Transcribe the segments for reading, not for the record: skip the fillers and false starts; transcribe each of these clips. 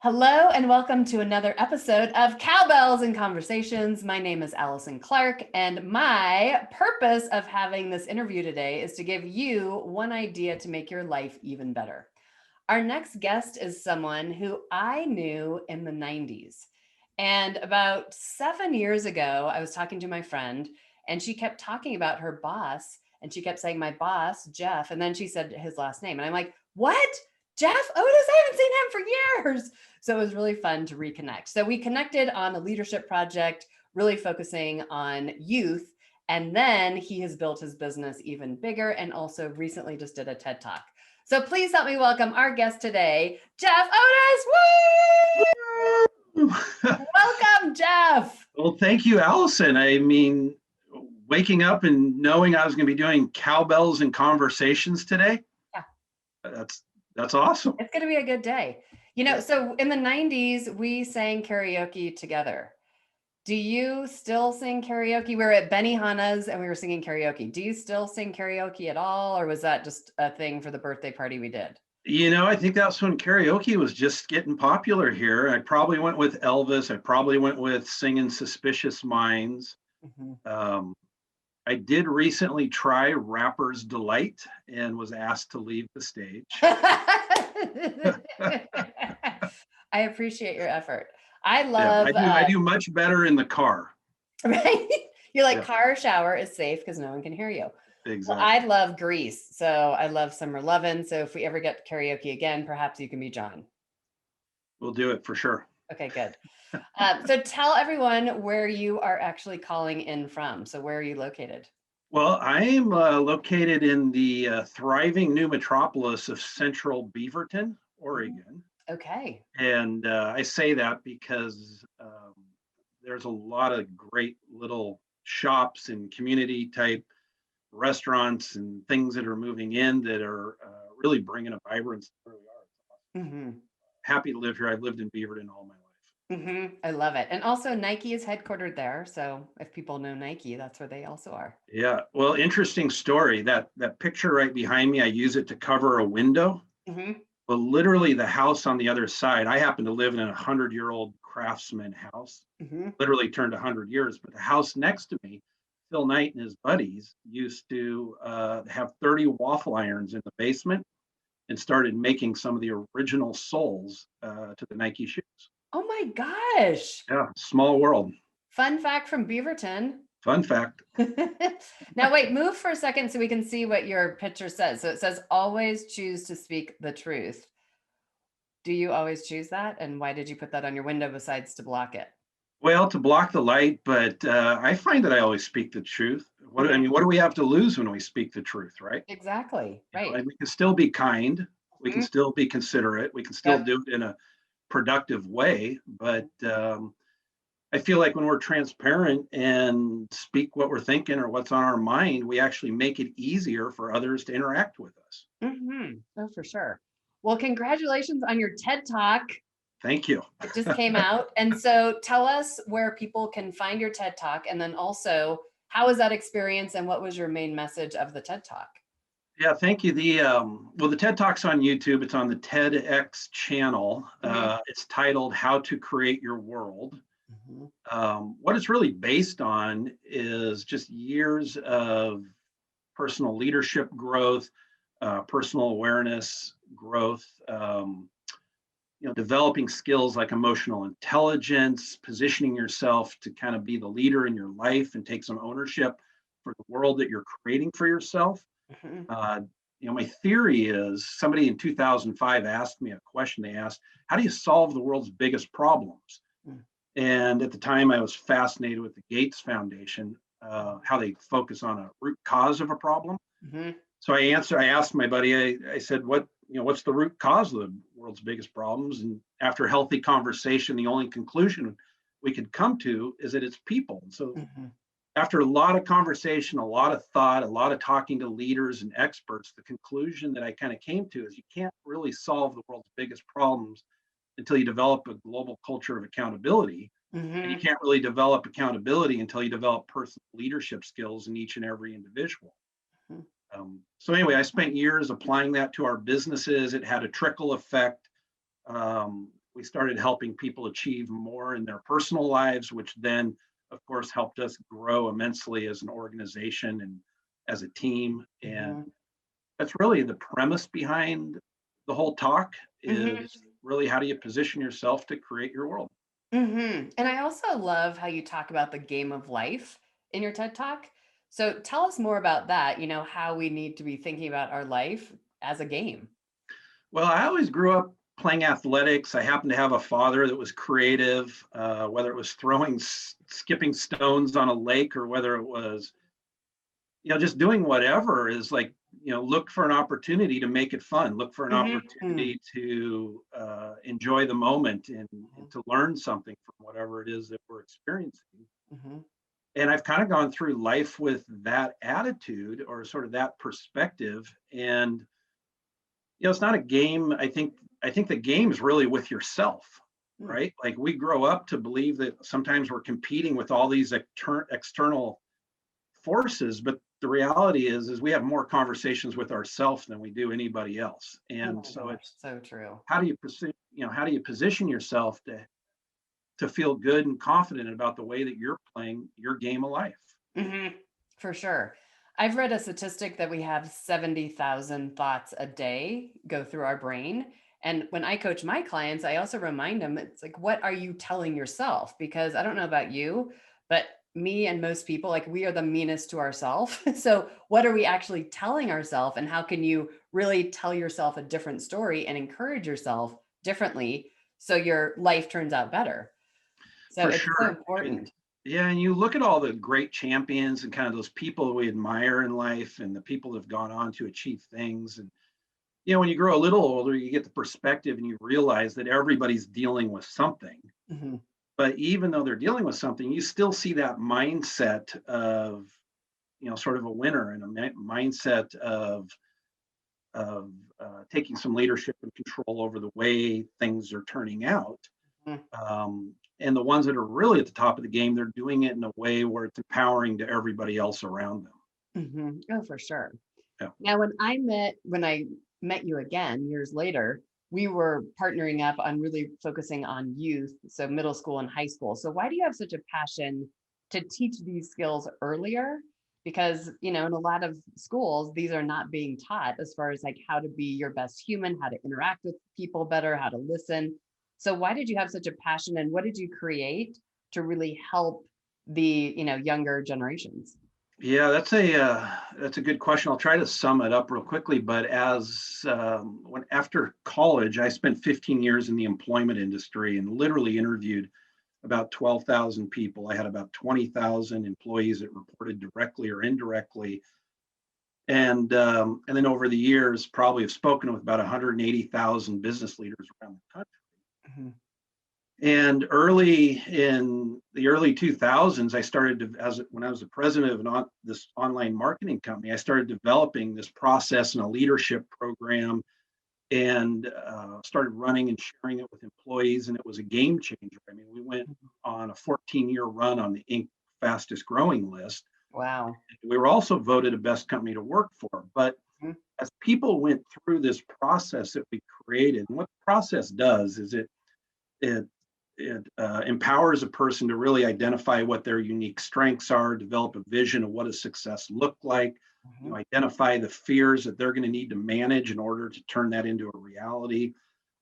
Hello and welcome to another episode of Cowbells and Conversations. My name is Allison Clark, and my purpose of having this interview today is to give you one idea to make your life even better. Our next guest is someone who I knew in the 90s. And about 7 years ago, I was talking to my friend, and she kept talking about her boss, and she kept saying, "My boss, Jeff." And then she said his last name. And I'm like, "What? Jeff Otis? I haven't seen him for years." So it was really fun to reconnect. So we connected on a leadership project, really focusing on youth. And then he has built his business even bigger and also recently just did a TED Talk. So please help me welcome our guest today, Jeff Otis. Woo! Welcome, Jeff. Well, thank you, Allison. I mean, waking up and knowing I was going to be doing cowbells and conversations today, Yeah. that's awesome. It's going to be a good day. So in the 90s, we sang karaoke together. Do you still sing karaoke? We were at Benihana's and we were singing karaoke. Do you still sing karaoke at all? Or was that just a thing for the birthday party we did? I think that's when karaoke was just getting popular here. I probably went with Elvis. I probably went with singing Suspicious Minds. Mm-hmm. I did recently try Rapper's Delight and was asked to leave the stage. I appreciate your effort. I love. Yeah, I do much better in the car. Right? You're like, car shower is safe because no one can hear you. Exactly. Well, I love Grease, so I love Summer Lovin'. So if we ever get karaoke again, perhaps you can be John. We'll do it for sure. Okay, good. So tell everyone where you are actually calling in from. So where are you located? Well, I'm located in the thriving new metropolis of central Beaverton, Oregon. Okay. And I say that because there's a lot of great little shops and community type restaurants and things that are moving in that are really bringing a vibrance to where we are. Mm-hmm. Happy to live here. I've lived in Beaverton all my life. Mm-hmm. I love it. And also Nike is headquartered there. So if people know Nike, that's where they also are. Yeah. Well, interesting story. That picture right behind me, I use it to cover a window. Mm-hmm. But literally the house on the other side, I happen to live in a 100-year-old craftsman house, literally turned 100 years. But the house next to me, Phil Knight and his buddies used to have 30 waffle irons in the basement and started making some of the original soles to the Nike shoes. Oh my gosh. Yeah, small world. Fun fact from Beaverton. Fun fact. Now wait, move for a second so we can see what your picture says. So it says, always choose to speak the truth. Do you always choose that? And why did you put that on your window besides to block it? Well, to block the light, but I find that I always speak the truth. What do we have to lose when we speak the truth, right? Exactly, right. And we can still be kind. We can still be considerate. We can still do it in a productive way. But I feel like when we're transparent and speak what we're thinking or what's on our mind, we actually make it easier for others to interact with us. Mm-hmm. Oh, for sure. Well, congratulations on your TED Talk. Thank you. It just came out. And so tell us where people can find your TED Talk. And then also, how was that experience and what was your main message of the TED Talk? Yeah, thank you. The TED Talk's on YouTube. It's on the TEDx channel. It's titled How to Create Your World. What it's really based on is just years of personal leadership growth, personal awareness growth, developing skills like emotional intelligence, positioning yourself to kind of be the leader in your life and take some ownership for the world that you're creating for yourself. My theory is somebody in 2005 asked me a question. They asked, how do you solve the world's biggest problems? And at the time I was fascinated with the Gates Foundation, how they focus on a root cause of a problem. So I asked my buddy, I said, what's the root cause of the world's biggest problems? And after a healthy conversation, the only conclusion we could come to is that it's people. And so after a lot of conversation, a lot of thought, a lot of talking to leaders and experts, the conclusion that I kind of came to is you can't really solve the world's biggest problems until you develop a global culture of accountability. And you can't really develop accountability until you develop personal leadership skills in each and every individual. So anyway, I spent years applying that to our businesses. It had a trickle effect. we started helping people achieve more in their personal lives, which then, of course, helped us grow immensely as an organization and as a team. And Mhm. that's really the premise behind the whole talk Mhm. is really how do you position yourself to create your world? Mhm. And I also love how you talk about the game of life in your TED Talk. So tell us more about that, how we need to be thinking about our life as a game. Well, I always grew up playing athletics. I happened to have a father that was creative, whether it was skipping stones on a lake or whether it was, just doing whatever is like, look for an opportunity to make it fun, look for an Mhm. opportunity to enjoy the moment and Mhm. to learn something from whatever it is that we're experiencing. Mhm. And I've kind of gone through life with that attitude or sort of that perspective. And it's not a game. I think the game is really with yourself, Mm. right? Like we grow up to believe that sometimes we're competing with all these external forces, but the reality is we have more conversations with ourselves than we do anybody else. Oh And my so gosh, it's so true. how do you position yourself to feel good and confident about the way that you're playing your game of life? Mhm. For sure. I've read a statistic that we have 70,000 thoughts a day go through our brain. And when I coach my clients, I also remind them it's like, what are you telling yourself? Because I don't know about you, but me and most people, like, we are the meanest to ourselves. So, what are we actually telling ourselves? And how can you really tell yourself a different story and encourage yourself differently so your life turns out better? So, For it's so sure. And important. yeah, and you look at all the great champions and kind of those people we admire in life and the people that have gone on to achieve things. And when you grow a little older, you get the perspective and you realize that everybody's dealing with something. Mhm. But even though they're dealing with something, you still see that mindset of, sort of a winner and a mindset of taking some leadership and control over the way things are turning out. Mhm. And the ones that are really at the top of the game, they're doing it in a way where it's empowering to everybody else around them. Mhm. Oh, for sure. Yeah. Now, when I met you again years later, we were partnering up on really focusing on youth, so middle school and high school. So why do you have such a passion to teach these skills earlier? Because, in a lot of schools, these are not being taught as far as like how to be your best human, how to interact with people better, how to listen. So why did you have such a passion and what did you create to really help the, younger generations? Yeah, that's a good question. I'll try to sum it up real quickly. But as when after college, I spent 15 years in the employment industry and literally interviewed about 12,000 people. I had about 20,000 employees that reported directly or indirectly, and then over the years, probably have spoken with about 180,000 business leaders around the country. Mhm. And early in the early 2000s, I started to, when I was the president of this online marketing company, I started developing this process and a leadership program and started running and sharing it with employees. And it was a game changer. I mean, we went on a 14-year run on the Inc. fastest growing list. Wow. We were also voted a best company to work for. But Mhm. as people went through this process that we created, and what the process does is it empowers a person to really identify what their unique strengths are, develop a vision of what does success look like, Mhm. identify the fears that they're going to need to manage in order to turn that into a reality,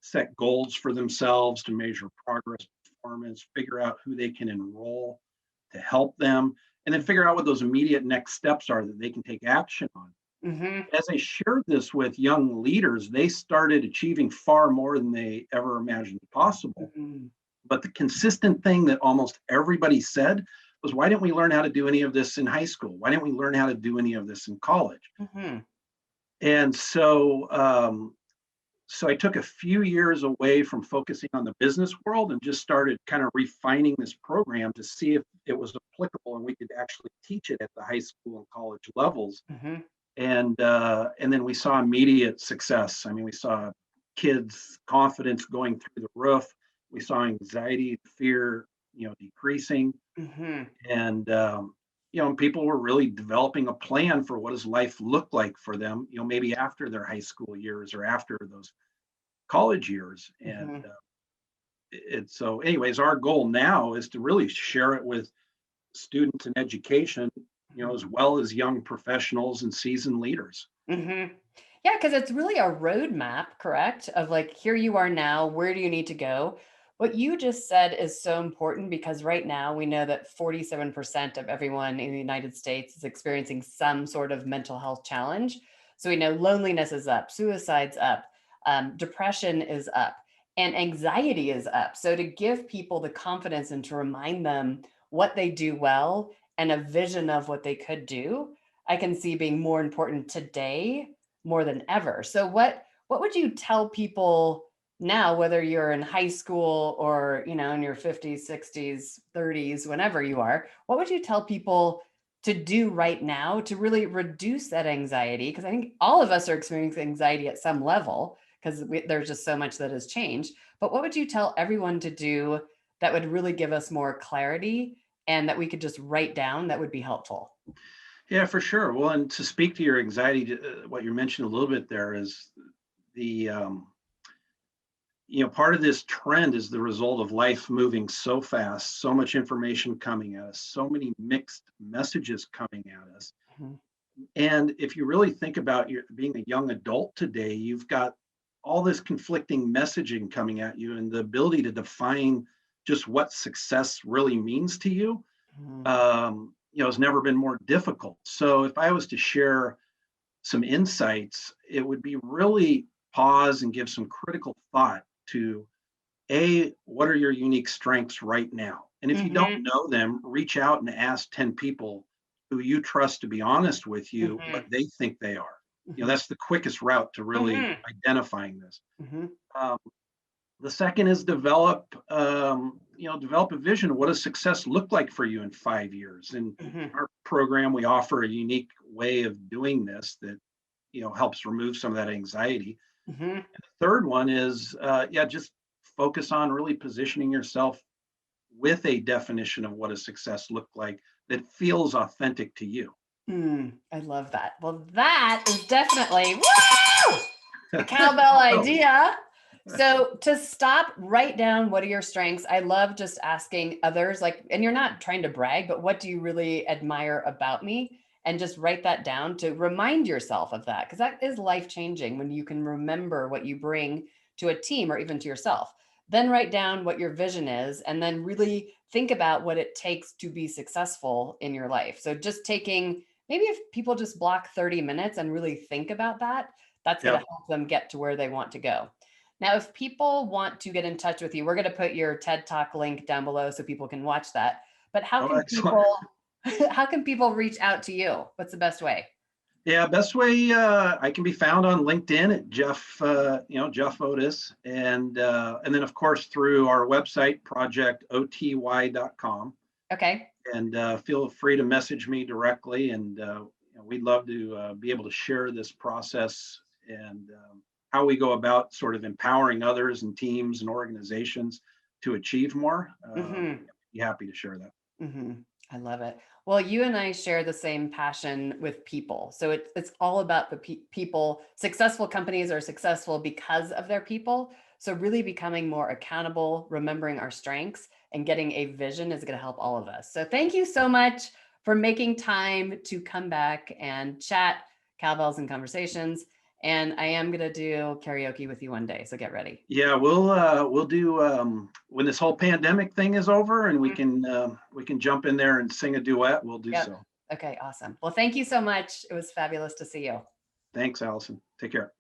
set goals for themselves to measure progress, performance, figure out who they can enroll to help them, and then figure out what those immediate next steps are that they can take action on. Mhm. As I shared this with young leaders, they started achieving far more than they ever imagined possible. Mhm. But the consistent thing that almost everybody said was, why didn't we learn how to do any of this in high school? Why didn't we learn how to do any of this in college? Mhm. And so I took a few years away from focusing on the business world and just started kind of refining this program to see if it was applicable and we could actually teach it at the high school and college levels. Mhm. And then we saw immediate success. I mean, we saw kids' confidence going through the roof. We saw anxiety, fear, decreasing, Mhm. and people were really developing a plan for what does life look like for them. Maybe after their high school years or after those college years, and Mhm. so anyways, our goal now is to really share it with students in education, as well as young professionals and seasoned leaders. Mm-hmm. Yeah, because it's really a roadmap, correct? Of like, here you are now, where do you need to go? What you just said is so important because right now we know that 47% of everyone in the United States is experiencing some sort of mental health challenge. So we know loneliness is up, suicide's up, depression is up, and anxiety is up. So to give people the confidence and to remind them what they do well and a vision of what they could do, I can see being more important today more than ever. So what would you tell people now, whether you're in high school or, in your 50s, 60s, 30s, whenever you are, what would you tell people to do right now to really reduce that anxiety? Because I think all of us are experiencing anxiety at some level because there's just so much that has changed. But what would you tell everyone to do that would really give us more clarity and that we could just write down that would be helpful? Yeah, for sure. Well, and to speak to your anxiety, what you mentioned a little bit there is the part of this trend is the result of life moving so fast, so much information coming at us, so many mixed messages coming at us. Mhm. And if you really think about being a young adult today, you've got all this conflicting messaging coming at you, and the ability to define just what success really means to you, Mhm. has never been more difficult. So if I was to share some insights, it would be really pause and give some critical thought to what are your unique strengths right now? And if you don't Mhm. know them, reach out and ask 10 people who you trust to be honest with you what Mhm. they think they are. Mhm. That's the quickest route to really Mhm. identifying this. Mhm. Um, the second is develop a vision of what does success look like for you in 5 years. And Mhm. our program, we offer a unique way of doing this that helps remove some of that anxiety. Mhm. Third one is just focus on really positioning yourself with a definition of what a success looked like that feels authentic to you. I love that. Well, that is definitely woo! A cowbell Oh, idea. So to stop, write down what are your strengths. I love just asking others, like, and you're not trying to brag, but what do you really admire about me? And just write that down to remind yourself of that, because that is life changing when you can remember what you bring to a team or even to yourself. Then write down what your vision is, and then really think about what it takes to be successful in your life. So just taking, maybe if people just block 30 minutes and really think about that, that's going yeah. to help them get to where they want to go. Now, if people want to get in touch with you, we're going to put your TED Talk link down below so people can watch that. But how Oh, can excellent. people how can people reach out to you? What's the best way? Yeah, best way I can be found on LinkedIn at Jeff Otis, and then of course through our website projectoty.com. Okay. And feel free to message me directly, and we'd love to be able to share this process and how we go about sort of empowering others and teams and organizations to achieve more. Hmm. Be happy to share that. Hmm. I love it. Well, you and I share the same passion with people. So it's all about the people. Successful companies are successful because of their people. So really becoming more accountable, remembering our strengths, and getting a vision is going to help all of us. So thank you so much for making time to come back and chat cowbells and conversations. And I am going to do karaoke with you one day. So get ready. Yeah, we'll do when this whole pandemic thing is over, and we can jump in there and sing a duet. We'll do Yep. so. Okay, awesome. Well, thank you so much. It was fabulous to see you. Thanks, Allison. Take care.